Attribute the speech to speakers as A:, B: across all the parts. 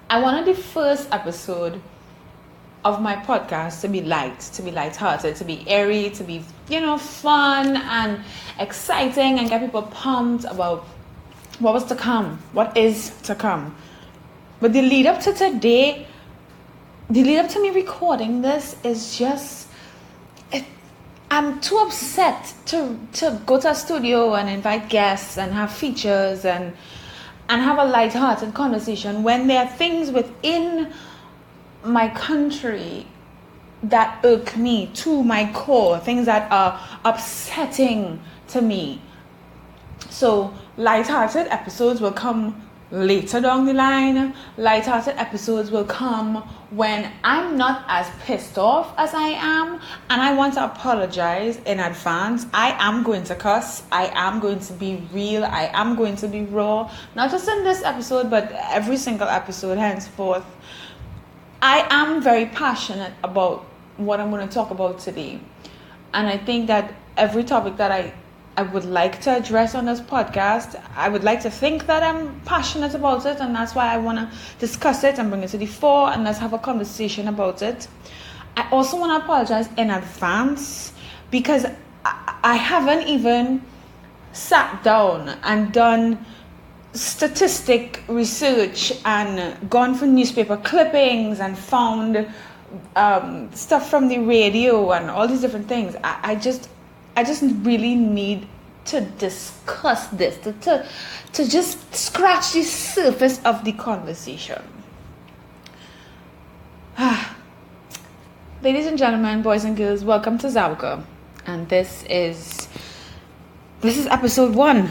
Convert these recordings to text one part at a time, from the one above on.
A: I wanted the first episode of my podcast to be lighthearted, to be airy, to be, fun and exciting, and get people pumped about what is to come. But the lead up to today, the lead up to me recording this is just, I'm too upset to go to a studio and invite guests and have features and have a light-hearted conversation when there are things within my country that irk me to my core, things that are upsetting to me. So light-hearted episodes will come later down the line. Light-hearted episodes will come when I'm not as pissed off as I am, and I want to apologize in advance. I am going to cuss. I am going to be real. I am going to be raw. Not just in this episode, but every single episode henceforth. I am very passionate about what I'm going to talk about today. And I think that every topic that I would like to address on this podcast, I would like to think that I'm passionate about it, and that's why I want to discuss it and bring it to the fore, and let's have a conversation about it. I also want to apologize in advance because I haven't even sat down and done statistic research and gone for newspaper clippings and found stuff from the radio and all these different things. I just really need to discuss this, to just scratch the surface of the conversation. Ladies and gentlemen, boys and girls, welcome to Zaboca. And this is episode 1.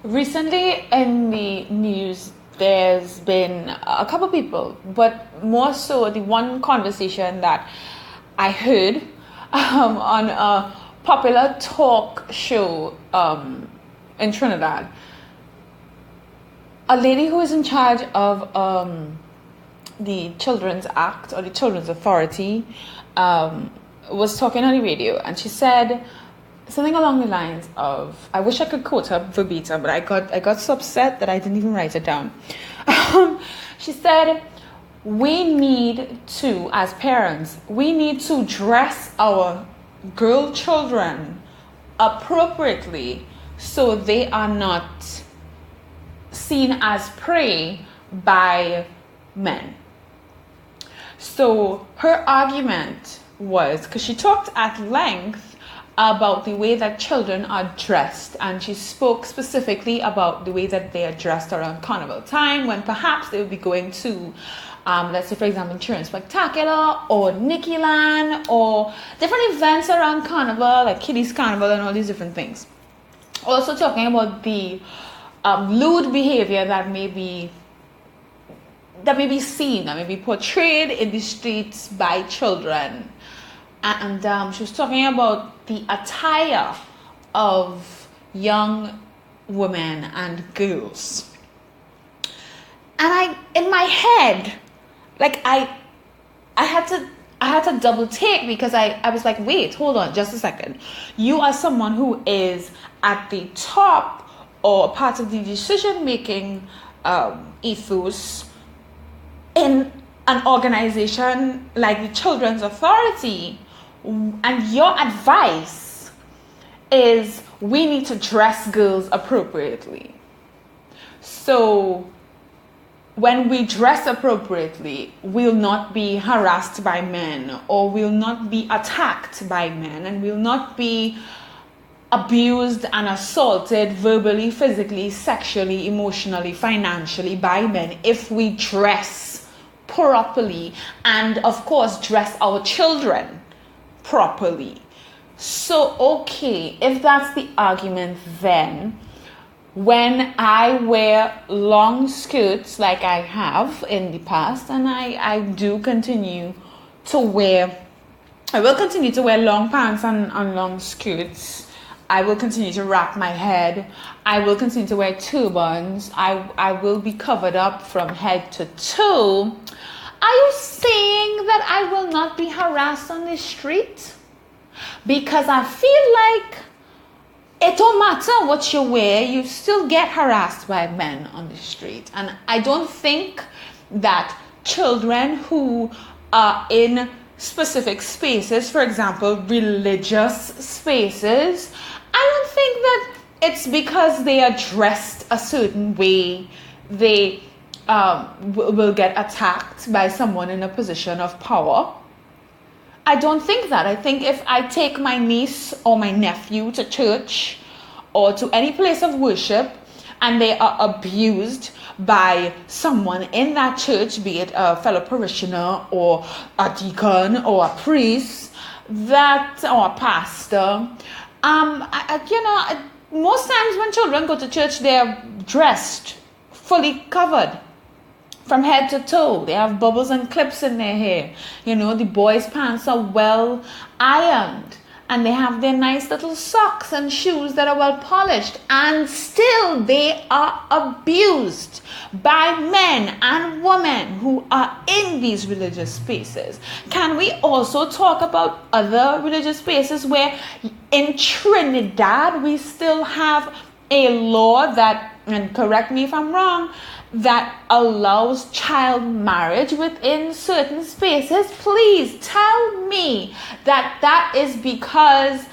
A: Recently in the news, there's been a couple people, but more so the one conversation that I heard on a popular talk show in Trinidad. A lady who is in charge of the Children's Act, or the Children's Authority, was talking on the radio, and she said something along the lines of, I wish I could quote her verbatim, but I got so upset that I didn't even write it down. She said, we need to, as parents, we need to dress our girl children appropriately so they are not seen as prey by men. So her argument was, because she talked at length about the way that children are dressed, and she spoke specifically about the way that they are dressed around carnival time, when perhaps they would be going to let's say, for example, Children's Spectacular or Nikkiland or different events around carnival, like Kiddies Carnival and all these different things. Also talking about the lewd behavior that may be seen, that may be portrayed in the streets by children. And she was talking about the attire of young women and girls. And in my head, like I had to double take, because I was like, wait, hold on just a second. You are someone who is at the top or part of the decision-making ethos in an organization like the Children's Authority, and your advice is we need to dress girls appropriately. So when we dress appropriately, we'll not be harassed by men, or we'll not be attacked by men, and we'll not be abused and assaulted verbally, physically, sexually, emotionally, financially by men if we dress properly, and of course dress our children properly. So okay, if that's the argument, then when I wear long skirts like I have in the past, and I will continue to wear long pants and long skirts, I will continue to wrap my head, I will continue to wear turbans, I will be covered up from head to toe. Are you saying that I will not be harassed on the street? Because I feel like it don't matter what you wear, you still get harassed by men on the street. And I don't think that children who are in specific spaces, for example, religious spaces, I don't think that it's because they are dressed a certain way, they will get attacked by someone in a position of power. I don't think that. I think if I take my niece or my nephew to church or to any place of worship and they are abused by someone in that church, be it a fellow parishioner or a deacon or a priest, or a pastor, most times when children go to church, they're dressed, fully covered from head to toe. They have bubbles and clips in their hair. The boys' pants are well ironed. And they have their nice little socks and shoes that are well polished. And still they are abused by men and women who are in these religious spaces. Can we also talk about other religious spaces where in Trinidad we still have a law that, and correct me if I'm wrong, that allows child marriage within certain spaces? Please tell me that is because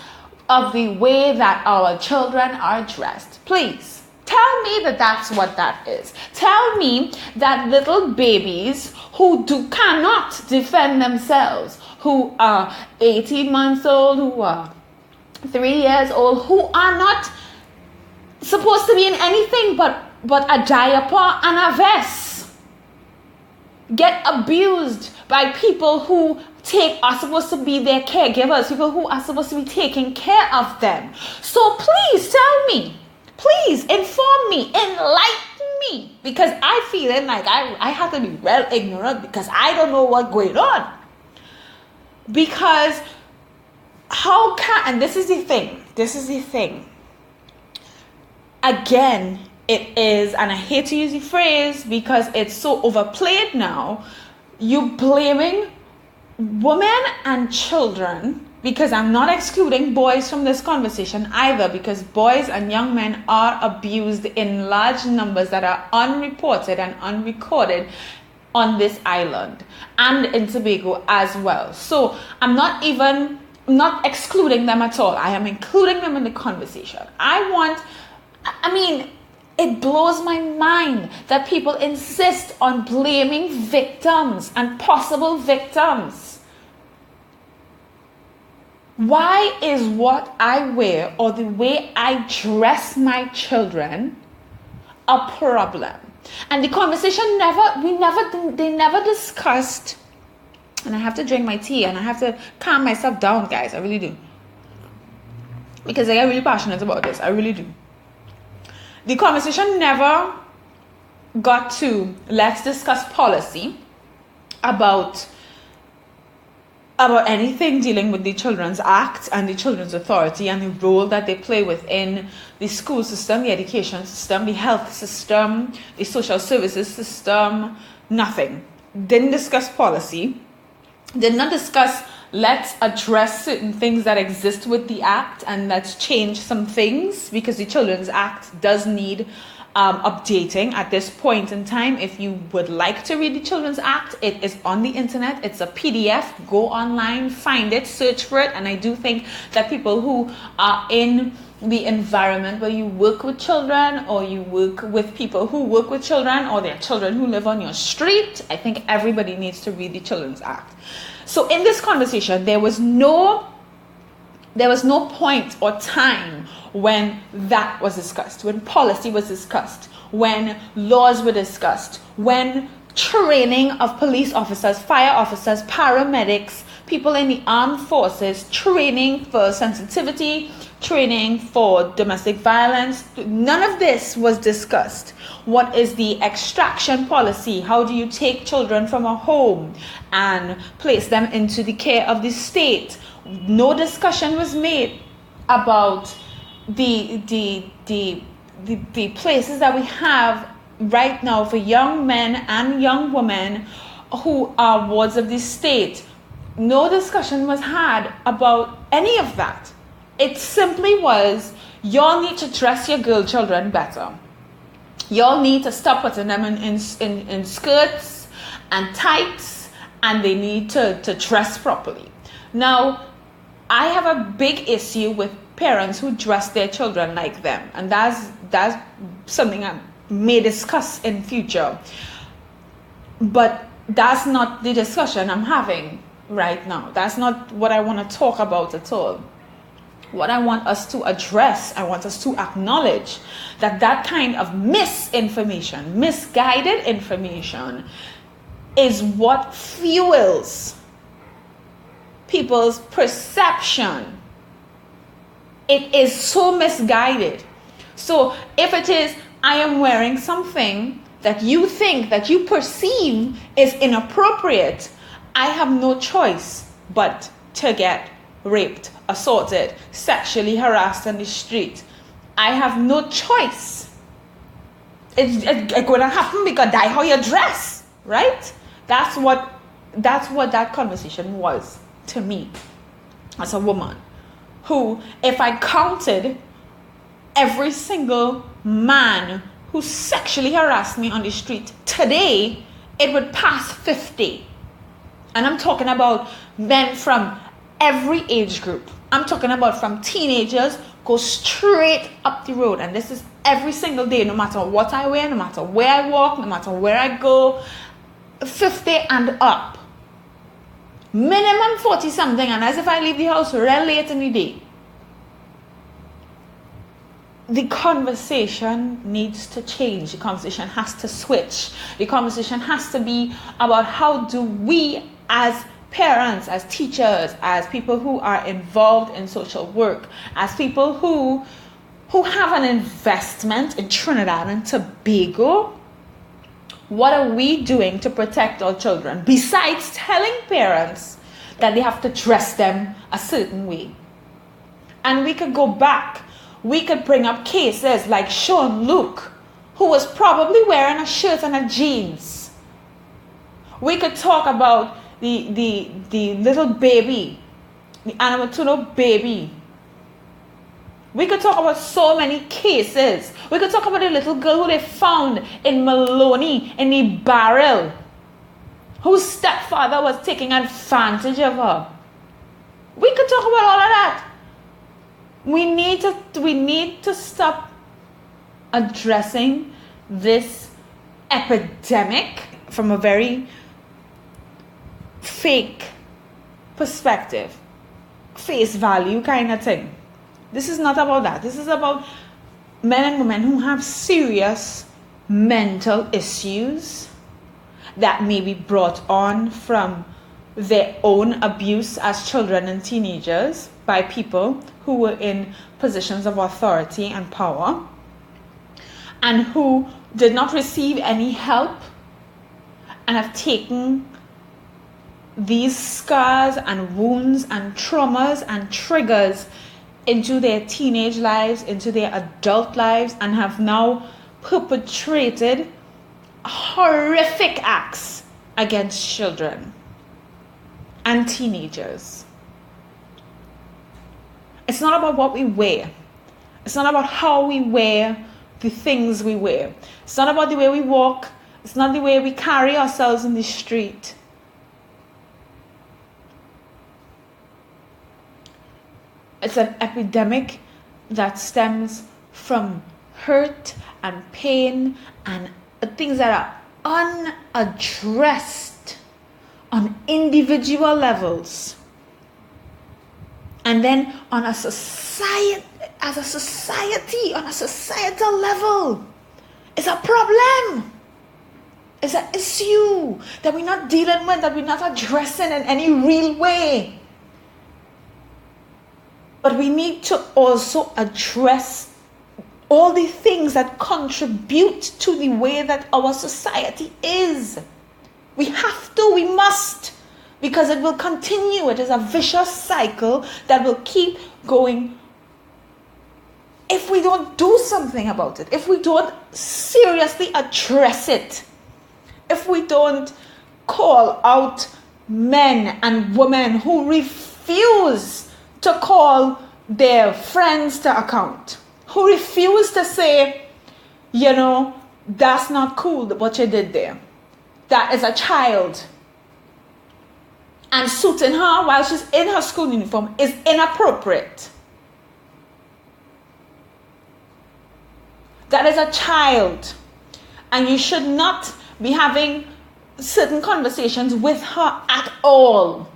A: of the way that our children are dressed. Please tell me that that's what that is. Tell me that little babies who cannot defend themselves, who are 18 months old, who are 3 years old, who are not supposed to be in anything but a diaper and a vest, get abused by people who are supposed to be their caregivers, people who are supposed to be taking care of them. So please tell me, please inform me, enlighten me, because I feel like I have to be real ignorant because I don't know what's going on. Because and this is the thing, again, it is, and I hate to use the phrase because it's so overplayed now, you blaming women and children, because I'm not excluding boys from this conversation either, because boys and young men are abused in large numbers that are unreported and unrecorded on this island and in Tobago as well. So I'm not excluding them at all. I am including them in the conversation. It blows my mind that people insist on blaming victims and possible victims. Why is what I wear or the way I dress my children a problem? And the conversation they never discussed, and I have to drink my tea and I have to calm myself down, guys. I really do. Because I get really passionate about this. I really do. The conversation never got to let's discuss policy about anything dealing with the Children's Act and the Children's Authority and the role that they play within the school system, the education system, the health system, the social services system. Nothing. Didn't discuss policy. Did not discuss let's address certain things that exist with the Act and let's change some things, because the Children's Act does need updating at this point in time. If you would like to read the Children's Act, it is on the internet. It's a PDF. Go online, find it, search for it. And I do think that people who are in the environment where you work with children, or you work with people who work with children, or there are children who live on your street, I think everybody needs to read the Children's Act. So in this conversation, there was no point or time when that was discussed, when policy was discussed, when laws were discussed, when training of police officers, fire officers, paramedics, people in the armed forces, training for sensitivity, training for domestic violence. None of this was discussed. What is the extraction policy? How do you take children from a home and place them into the care of the state? No discussion was made about the places that we have right now for young men and young women who are wards of the state. No discussion was had about any of that. It simply was, Y'all need to dress your girl children better. Y'all need to stop putting them in skirts and tights, and they need to dress properly. Now, I have a big issue with parents who dress their children like them, and that's something I may discuss in future. But that's not the discussion I'm having right now. That's not what I want to talk about at all. What I want us to address, I want us to acknowledge that kind of misinformation, misguided information, is what fuels people's perception. It is so misguided. So if it is, I am wearing something that you think, that you perceive is inappropriate, I have no choice but to get raped, assaulted, sexually harassed on the street. I have no choice. It's going to happen because that's how you dress, right? That's what that conversation was to me as a woman who, if I counted every single man who sexually harassed me on the street today, it would pass 50. And I'm talking about men from every age group. I'm talking about from teenagers go straight up the road, and this is every single day, no matter what I wear, no matter where I walk, no matter where I go, 50 and up. Minimum 40 something, and as if I leave the house real late in the day. The conversation needs to change. The conversation has to switch. The conversation has to be about how do we as parents, as teachers, as people who are involved in social work, as people who have an investment in Trinidad and Tobago, what are we doing to protect our children besides telling parents that they have to dress them a certain way? And we could go back. We could bring up cases like Sean Luke, who was probably wearing a shirt and a jeans. We could talk about the little baby, the Anamatuno baby. We could talk about so many cases. We could talk about the little girl who they found in Maloney in the barrel, whose stepfather was taking advantage of her. We could talk about all of that. We need to stop addressing this epidemic from a very fake perspective, face value kind of thing. This is not about that. This is about men and women who have serious mental issues that may be brought on from their own abuse as children and teenagers by people who were in positions of authority and power and who did not receive any help and have taken these scars and wounds and traumas and triggers into their teenage lives, into their adult lives, and have now perpetrated horrific acts against children and teenagers. It's not about what we wear. It's not about how we wear the things we wear. It's not about the way we walk. It's not the way we carry ourselves in the street. It's an epidemic that stems from hurt and pain and things that are unaddressed on individual levels. And then on a society, on a societal level, it's a problem. It's an issue that we're not dealing with, that we're not addressing in any real way. But we need to also address all the things that contribute to the way that our society is. We have to, we must, because it will continue. It is a vicious cycle that will keep going if we don't do something about it, if we don't seriously address it, if we don't call out men and women who refuse to call their friends to account, who refused to say, that's not cool what you did there. That is a child. And suiting her while she's in her school uniform is inappropriate. That is a child. And you should not be having certain conversations with her at all.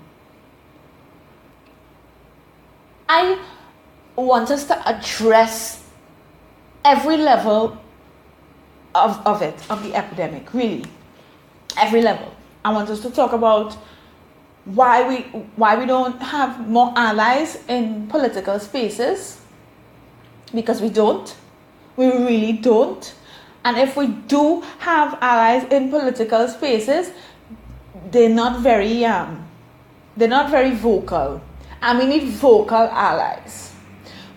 A: I want us to address every level of the epidemic, really. Every level. I want us to talk about why we don't have more allies in political spaces, because we don't. We really don't. And if we do have allies in political spaces, they're not very vocal. And we need vocal allies.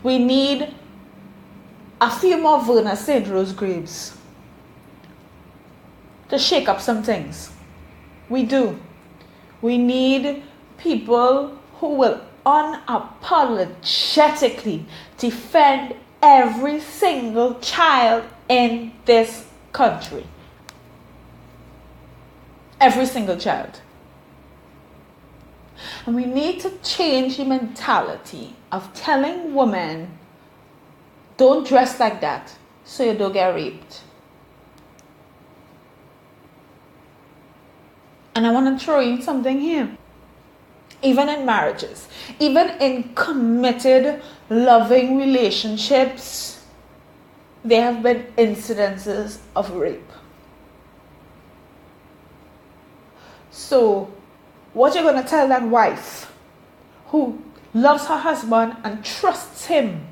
A: We need a few more Verna St. Rose Graves to shake up some things. We do. We need people who will unapologetically defend every single child in this country. Every single child. And we need to change the mentality of telling women, don't dress like that so you don't get raped. And I want to throw in something here. Even in marriages, even in committed, loving relationships, there have been incidences of rape. So, what you're going to tell that wife who loves her husband and trusts him,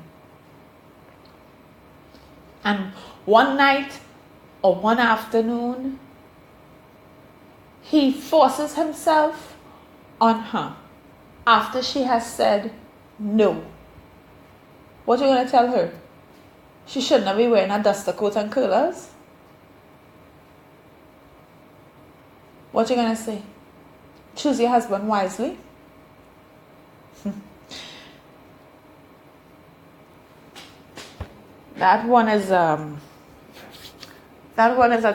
A: and one night or one afternoon, he forces himself on her after she has said no. What are you going to tell her? She shouldn't be wearing a duster coat and curlers? What are you going to say? Choose your husband wisely? That one is a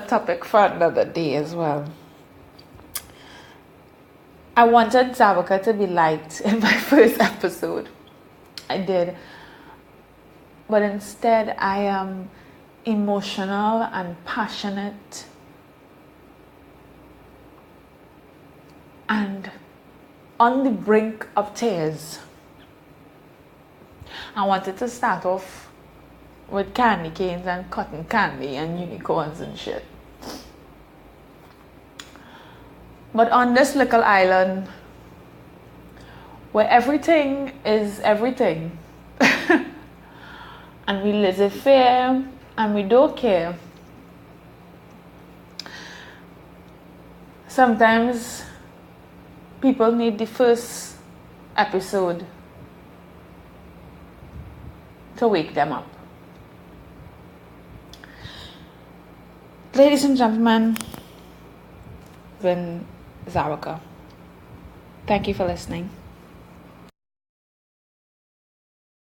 A: topic for another day as well. I wanted Zaboca to be light in my first episode. I did. But instead, I am emotional and passionate. And on the brink of tears. I wanted to start off with candy canes and cotton candy and unicorns and shit. But on this little island, where everything is everything, and we laissez-faire, and we don't care, sometimes people need the first episode to wake them up. Ladies and gentlemen, Zaboca. Thank you for listening.